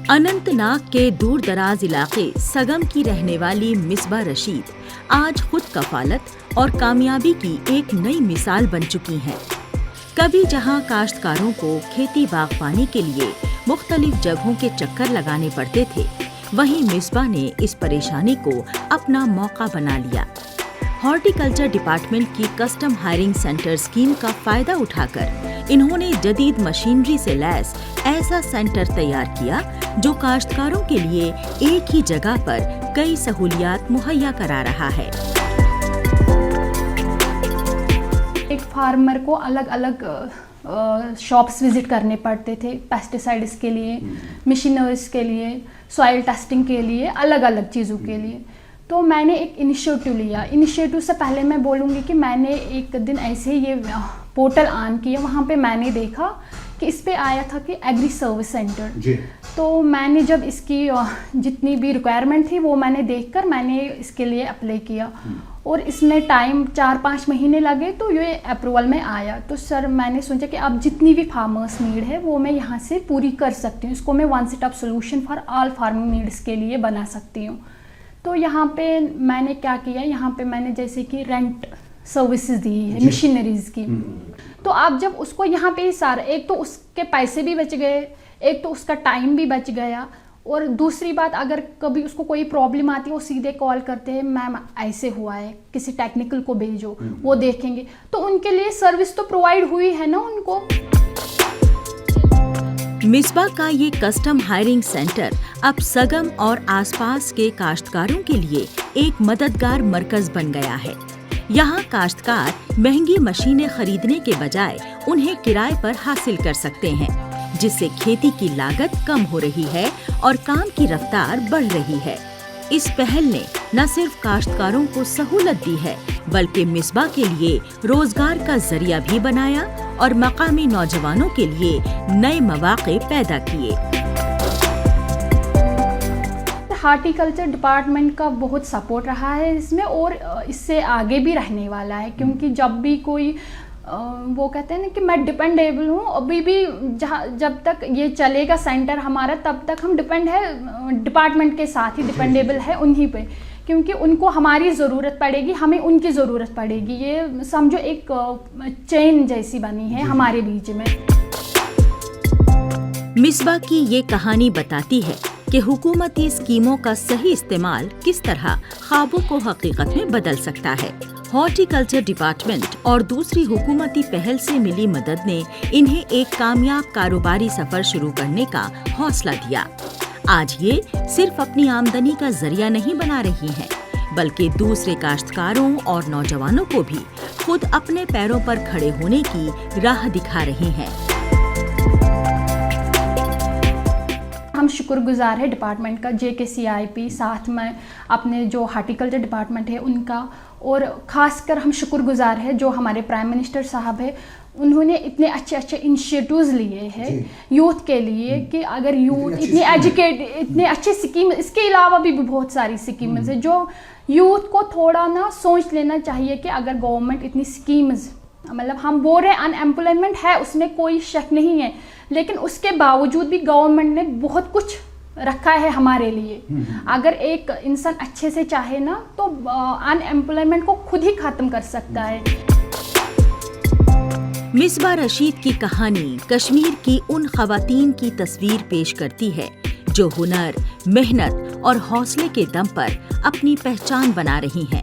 اننت ناگ کے دور دراز علاقے سگم کی رہنے والی مصباح رشید آج خود کفالت اور کامیابی کی ایک نئی مثال بن چکی ہیں۔ کبھی جہاں کاشتکاروں کو کھیتی باغبانی کے لیے مختلف جگہوں کے چکر لگانے پڑتے تھے، وہیں مصباح نے اس پریشانی کو اپنا موقع بنا لیا۔ ہارٹی کلچر ڈپارٹمنٹ کی کسٹم ہائرنگ سینٹر اسکیم کا فائدہ اٹھا کر انہوں نے جدید مشینری سے لیس ایسا سینٹر تیار کیا جو کاشتکاروں کے لیے ایک ہی جگہ پر کئی سہولیات مہیا کرا رہا ہے۔ ایک فارمر کو الگ الگ شاپس وزٹ کرنے پڑتے تھے، پیسٹیسائڈس کے لیے، مشینریز کے لیے، سوائل ٹیسٹنگ کے لیے، الگ الگ چیزوں کے لیے۔ تو میں نے ایک انیشیٹو لیا۔ انیشیٹو سے پہلے میں بولوں گی کہ میں نے ایک دن ایسے یہ پورٹل آن کیا، وہاں پہ میں نے دیکھا کہ اس پہ آیا تھا کہ ایگری سروس سینٹر۔ تو میں نے جب اس کی جتنی بھی ریکوائرمنٹ تھی وہ میں نے دیکھ کر میں نے اس کے لیے اپلائی کیا، اور اس میں ٹائم 4-5 مہینے لگے تو یہ اپروول میں آیا۔ تو سر میں نے سوچا کہ اب جتنی بھی فارمرس نیڈ ہے وہ میں یہاں سے پوری کر سکتی ہوں، اس کو میں one stop solution for all farming needs کے لیے بنا سکتی ہوں۔ تو یہاں پہ میں نے کیا کیا، یہاں پہ میں نے جیسے کہ رینٹ سروسز دی ہے مشینریز کی۔ تو آپ جب اس کو یہاں پہ سارا، ایک تو اس کے پیسے بھی بچ گئے، ایک تو اس کا ٹائم بھی بچ گیا، اور دوسری بات اگر کبھی اس کو کوئی پرابلم آتی ہے وہ سیدھے کال کرتے ہیں، میم ایسے ہوا ہے، کسی ٹیکنیکل کو بھیجو، وہ دیکھیں گے۔ تو ان کے لیے سروس تو پرووائڈ ہوئی ہے نا ان کو۔ مصباح کا یہ کسٹم ہائرنگ سینٹر اب سگم اور آس پاس کے کاشتکاروں کے لیے ایک مددگار مرکز بن گیا ہے۔ یہاں کاشتکار مہنگی مشینیں خریدنے کے بجائے انہیں کرائے پر حاصل کر سکتے ہیں، جس سے کھیتی کی لاگت کم ہو رہی ہے اور کام کی رفتار بڑھ رہی ہے۔ اس پہل نے نہ صرف کاشتکاروں کو سہولت دی ہے بلکہ مصباح کے لیے روزگار کا ذریعہ بھی بنایا اور مقامی نوجوانوں کے لیے نئے مواقع پیدا کیے۔ ہارٹی کلچر ڈپارٹمنٹ کا بہت سپورٹ رہا ہے اس میں، اور اس سے آگے بھی رہنے والا ہے، کیونکہ جب بھی کوئی وہ کہتے ہیں نا کہ میں ڈپینڈیبل ہوں، ابھی بھی جب تک یہ چلے گا سینٹر ہمارا تب تک ہم ڈپینڈ ہے ڈپارٹمنٹ کے ساتھ ہی، ڈپینڈیبل ہے انہی پہ، کیونکہ ان کو ہماری ضرورت پڑے گی، ہمیں ان کی ضرورت پڑے گی۔ یہ سمجھو ایک چین جیسی بنی ہے ہمارے بیچ میں۔ مصباح کی یہ کہانی بتاتی ہے کہ حکومتی اسکیموں کا صحیح استعمال کس طرح خوابوں کو حقیقت میں بدل سکتا ہے۔ ہارٹی کلچر ڈپارٹمنٹ اور دوسری حکومتی پہل سے ملی مدد نے انہیں ایک کامیاب کاروباری سفر شروع کرنے کا حوصلہ دیا۔ آج یہ صرف اپنی آمدنی کا ذریعہ نہیں بنا رہی ہیں، بلکہ دوسرے کاشتکاروں اور نوجوانوں کو بھی خود اپنے پیروں پر کھڑے ہونے کی راہ دکھا رہی ہیں۔ ہم شکر گزار ہے ڈپارٹمنٹ کا، JKCIP، ساتھ میں اپنے جو ہارٹیکلچر ڈپارٹمنٹ ہے ان کا، اور خاص کر ہم شکر گزار ہے جو ہمارے پرائم منسٹر صاحب ہے، انہوں نے اتنے اچھے انیشیٹوز لیے ہیں یوتھ کے لیے، کہ اگر یوتھ اتنے اچھے اسکیم، اس کے علاوہ بھی بہت ساری اسکیمز ہیں جو یوتھ کو تھوڑا نا سوچ لینا چاہیے کہ اگر گورنمنٹ اتنی اسکیمز، مطلب ہم بول رہے ہیں ان ایمپلائمنٹ ہے، اس میں کوئی شک نہیں ہے، لیکن اس کے باوجود بھی گورنمنٹ نے بہت کچھ رکھا ہے ہمارے لیے۔ اگر ایک انسان اچھے سے چاہے نا تو ان ایمپلائمنٹ کو خود ہی ختم کر سکتا ہے۔ مصباح رشید کی کہانی کشمیر کی ان خواتین کی تصویر پیش کرتی ہے جو ہنر، محنت اور حوصلے کے دم پر اپنی پہچان بنا رہی ہیں۔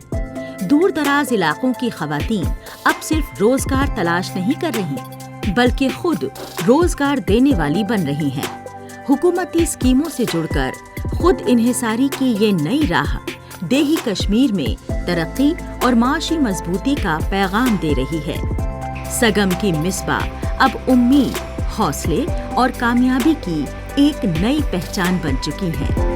دور دراز علاقوں کی خواتین اب صرف روزگار تلاش نہیں کر رہی بلکہ خود روزگار دینے والی بن رہی ہیں۔ حکومتی اسکیموں سے جڑ کر خود انحصاری کی یہ نئی راہ دیہی کشمیر میں ترقی اور معاشی مضبوطی کا پیغام دے رہی ہے۔ سگم کی مصباح اب امید، حوصلے اور کامیابی کی ایک نئی پہچان بن چکی ہیں۔